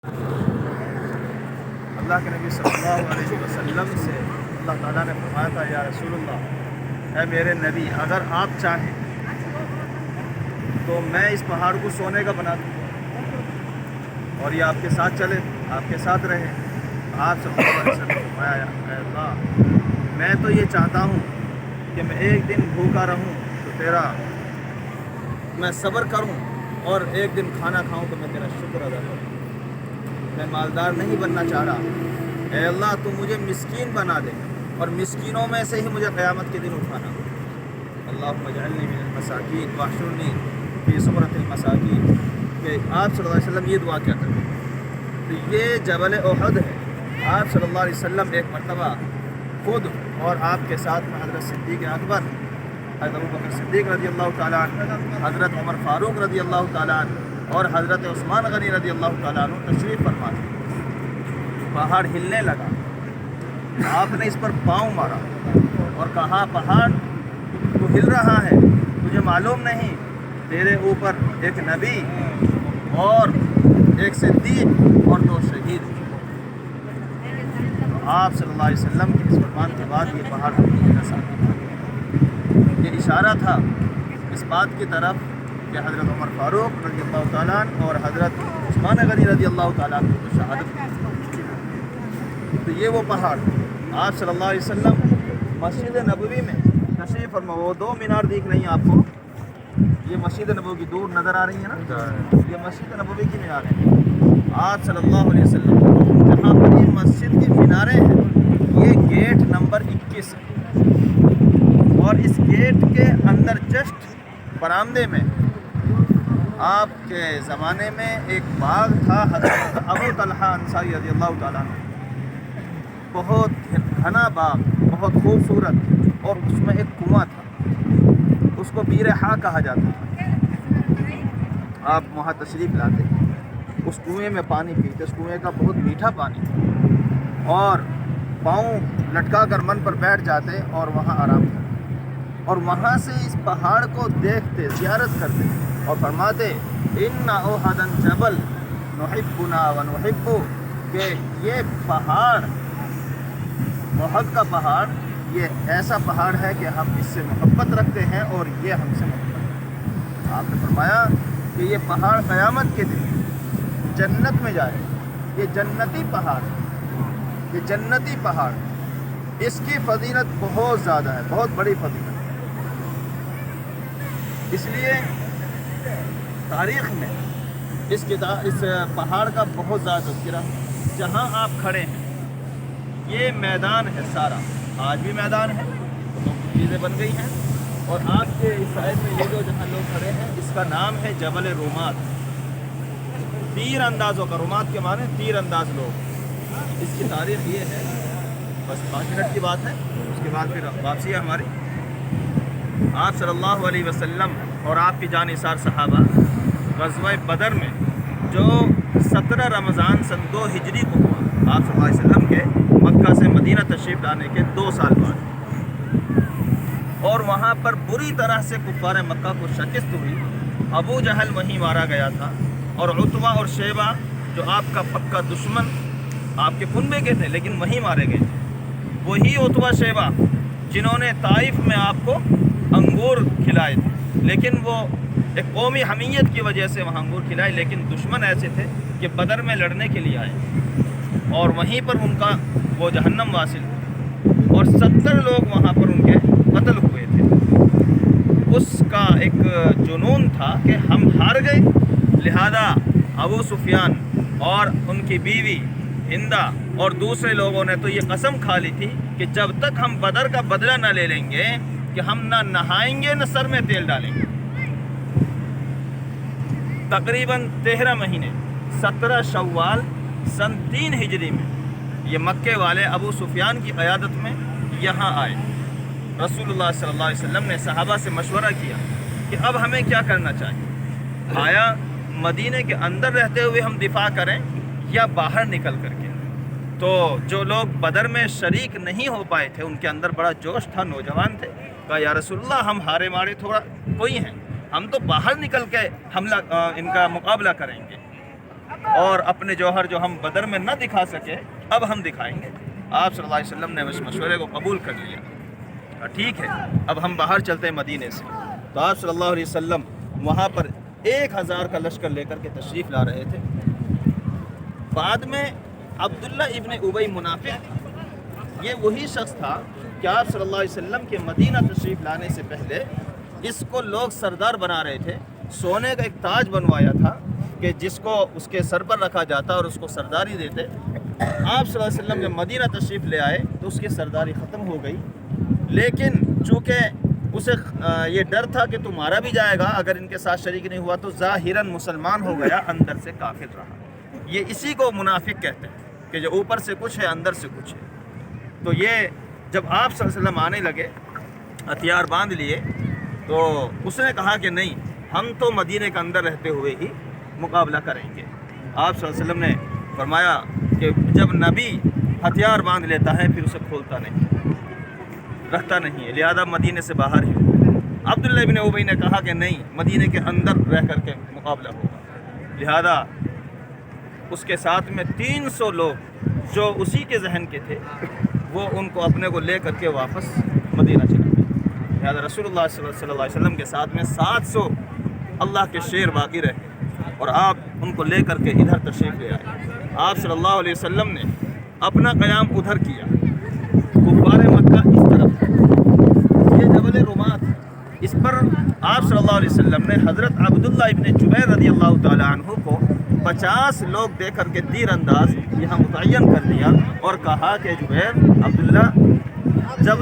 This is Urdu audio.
اللہ کے نبی صلی اللہ علیہ وسلم سے اللہ تعالیٰ نے فرمایا تھا، یا رسول اللہ، اے میرے نبی، اگر آپ چاہیں تو میں اس پہاڑ کو سونے کا بنا دوں اور یہ آپ کے ساتھ چلے، آپ کے ساتھ رہے۔ آپ صلی اللہ علیہ وسلم نے فرمایا، اے اللہ، میں تو یہ چاہتا ہوں کہ میں ایک دن بھوکا رہوں تو تیرا میں صبر کروں، اور ایک دن کھانا کھاؤں تو میں تیرا شکر ادا کروں۔ میں مالدار نہیں بننا چاہ رہا، اے اللہ تو مجھے مسکین بنا دے، اور مسکینوں میں سے ہی مجھے قیامت کے دن اٹھانا۔ اللہم اجعلنی من المساکین واحشرنی فی زمرۃ المساکین، کہ آپ صلی اللہ علیہ وسلم یہ دعا کیا کرتے ہیں۔ تو یہ جبل احد ہے۔ آپ صلی اللہ علیہ وسلم ایک مرتبہ خود اور آپ کے ساتھ حضرت صدیق اکبر، حضرت ابوبکر صدیق رضی اللہ تعالیٰ عنہ، حضرت عمر فاروق رضی اللہ تعالیٰ عنہ اور حضرت عثمان غنی رضی اللہ تعالیٰ عنہ تشریف فرما تھے۔ پہاڑ ہلنے لگا، آپ نے اس پر پاؤں مارا اور کہا، پہاڑ تو ہل رہا ہے، تجھے معلوم نہیں تیرے اوپر ایک نبی اور ایک صدیق اور 2 شہید۔ تو آپ صلی اللہ علیہ وسلم کے اس فرمان کے بعد یہ پہاڑ اپنی جگہ ثابت ہو گیا۔ یہ اشارہ تھا اس بات کی طرف کہ حضرت عمر فاروق رضی اللہ تعالیٰ عنہ اور حضرت عثمان غنی رضی اللہ تعالیٰ عنہ کو شہادت دی۔ تو یہ وہ پہاڑ، آپ صلی اللہ علیہ وسلم مسجد نبوی میں تشریف فرما، وہ 2 مینار دیکھ رہی ہیں آپ کو، یہ مسجد نبوی کی دور نظر آ رہی ہے نا، یہ مسجد نبوی کی مینار ہے۔ آپ صلی اللہ علیہ وسلم جہاں پر یہ مسجد کی میناریں ہیں، یہ گیٹ نمبر 21 ہے، اور اس گیٹ کے اندر جسٹ برآمدے میں آپ کے زمانے میں ایک باغ تھا، حضرت ابو طلحہ انصاری رضی اللہ تعالیٰ عنہ، بہت گھنا باغ، بہت خوبصورت، اور اس میں ایک کنواں تھا، اس کو بیر ہا کہا جاتا تھا۔ آپ وہاں تشریف لاتے، اس کنویں میں پانی پیتے، اس کنویں کا بہت میٹھا پانی تھا، اور پاؤں لٹکا کر من پر بیٹھ جاتے اور وہاں آرام کرتے، اور وہاں سے اس پہاڑ کو دیکھتے، زیارت کرتے اور فرماتے، ان احدا جبل نحبنا ونحبہ، کہ یہ پہاڑ، احد کا پہاڑ، یہ ایسا پہاڑ ہے کہ ہم اس سے محبت رکھتے ہیں اور یہ ہم سے محبت رکھتے ہیں۔ آپ نے فرمایا کہ یہ پہاڑ قیامت کے دن جنت میں جائے، یہ جنتی پہاڑ ہے، یہ جنتی پہاڑ، اس کی فضیلت بہت زیادہ ہے، بہت بڑی فضیلت ہے۔ اس لیے تاریخ میں اس پہاڑ کا بہت زیادہ تذکرہ، جہاں آپ کھڑے ہیں یہ میدان ہے سارا، آج بھی میدان ہے، تو چیزیں بن گئی ہیں، اور آپ کے اس سائڈ میں یہ جو جہاں لوگ کھڑے ہیں اس کا نام ہے جبل رومات، تیر اندازوں کا، رومات کے معنی تیر انداز لوگ۔ اس کی تاریخ یہ ہے، بس 5 منٹ کی بات ہے، اس کے بعد پھر واپسی ہے ہماری۔ آپ صلی اللہ علیہ وسلم اور آپ کی جانثار صحابہ غزوہ بدر میں جو 17 رمضان سن 2 ہجری کو ہوا، آپ صلی اللہ علیہ وسلم کے مکہ سے مدینہ تشریف لانے کے 2 سال بعد، اور وہاں پر بری طرح سے کفار مکہ کو شکست ہوئی۔ ابو جہل وہیں مارا گیا تھا، اور عتبہ اور شیبہ جو آپ کا پکا دشمن، آپ کے کنبے کے تھے لیکن وہیں مارے گئے تھے۔ وہی عتبہ شیبہ جنہوں نے طائف میں آپ کو انگور کھلائے تھے، لیکن وہ ایک قومی حمیت کی وجہ سے وہاں انگور کھلائے، لیکن دشمن ایسے تھے کہ بدر میں لڑنے کے لیے آئے، اور وہیں پر ان کا وہ جہنم واصل، اور 70 لوگ وہاں پر ان کے قتل ہوئے تھے۔ اس کا ایک جنون تھا کہ ہم ہار گئے، لہذا ابو سفیان اور ان کی بیوی ہندہ اور دوسرے لوگوں نے تو یہ قسم کھا لی تھی کہ جب تک ہم بدر کا بدلہ نہ لے لیں گے کہ ہم نہ نہائیں گے نہ سر میں تیل ڈالیں گے۔ تقریباً 13 مہینے 17 شوال سن 3 ہجری میں یہ مکے والے ابو سفیان کی قیادت میں یہاں آئے۔ رسول اللہ صلی اللہ علیہ وسلم نے صحابہ سے مشورہ کیا کہ اب ہمیں کیا کرنا چاہیے، آیا مدینے کے اندر رہتے ہوئے ہم دفاع کریں یا باہر نکل کر کے؟ تو جو لوگ بدر میں شریک نہیں ہو پائے تھے ان کے اندر بڑا جوش تھا، نوجوان تھے، کہا یا رسول اللہ ہم ہارے مارے تھوڑا کوئی ہیں، ہم تو باہر نکل کے حملہ ان کا مقابلہ کریں گے۔ اور اپنے جوہر جو ہم بدر میں نہ دکھا سکے اب ہم دکھائیں گے۔ آپ صلی اللہ علیہ وسلم نے اس مشورے کو قبول کر لیا، ٹھیک ہے اب ہم باہر چلتے ہیں مدینے سے۔ تو آپ صلی اللہ علیہ وسلم وہاں پر 1000 کا لشکر لے کر کے تشریف لا رہے تھے۔ بعد میں عبداللہ ابن ابی منافق، یہ وہی شخص تھا کہ آپ صلی اللہ علیہ وسلم کے مدینہ تشریف لانے سے پہلے اس کو لوگ سردار بنا رہے تھے، سونے کا ایک تاج بنوایا تھا کہ جس کو اس کے سر پر رکھا جاتا اور اس کو سرداری دیتے۔ آپ صلی اللہ علیہ وسلم جب مدینہ تشریف لے آئے تو اس کی سرداری ختم ہو گئی، لیکن چونکہ اسے یہ ڈر تھا کہ تو مارا بھی جائے گا اگر ان کے ساتھ شریک نہیں ہوا، تو ظاہراً مسلمان ہو گیا، اندر سے کافر رہا۔ یہ اسی کو منافق کہتے ہیں کہ جو اوپر سے کچھ ہے اندر سے کچھ ہے۔ تو یہ جب آپ صلی اللہ علیہ وسلم آنے لگے، ہتھیار باندھ لیے، تو اس نے کہا کہ نہیں، ہم تو مدینے کے اندر رہتے ہوئے ہی مقابلہ کریں گے۔ آپ صلی اللہ علیہ وسلم نے فرمایا کہ جب نبی ہتھیار باندھ لیتا ہے پھر اسے کھولتا نہیں، رکھتا نہیں ہے، لہذا مدینے سے باہر ہی۔ عبداللہ ابن ابی نے کہا کہ نہیں، مدینے کے اندر رہ کر کے مقابلہ ہوگا، لہذا اس کے ساتھ میں 300 لوگ جو اسی کے ذہن کے تھے، وہ ان کو اپنے کو لے کر کے واپس مدینہ چلا گئے۔ لہذا رسول اللہ صلی اللہ علیہ وسلم کے ساتھ میں 700 اللہ کے شیر باقی رہے، اور آپ ان کو لے کر کے ادھر تشریف لے آئے۔ آپ صلی اللہ علیہ وسلم نے اپنا قیام ادھر کیا، کفار مکہ اس طرف، یہ جبل رومات، اس پر آپ صلی اللہ علیہ وسلم نے حضرت عبداللہ ابن جبیر رضی اللہ تعالی عنہ کو 50 لوگ دے کر کے تیر انداز یہاں متعین کر دیا اور کہا کہ جبیر، عبداللہ، جب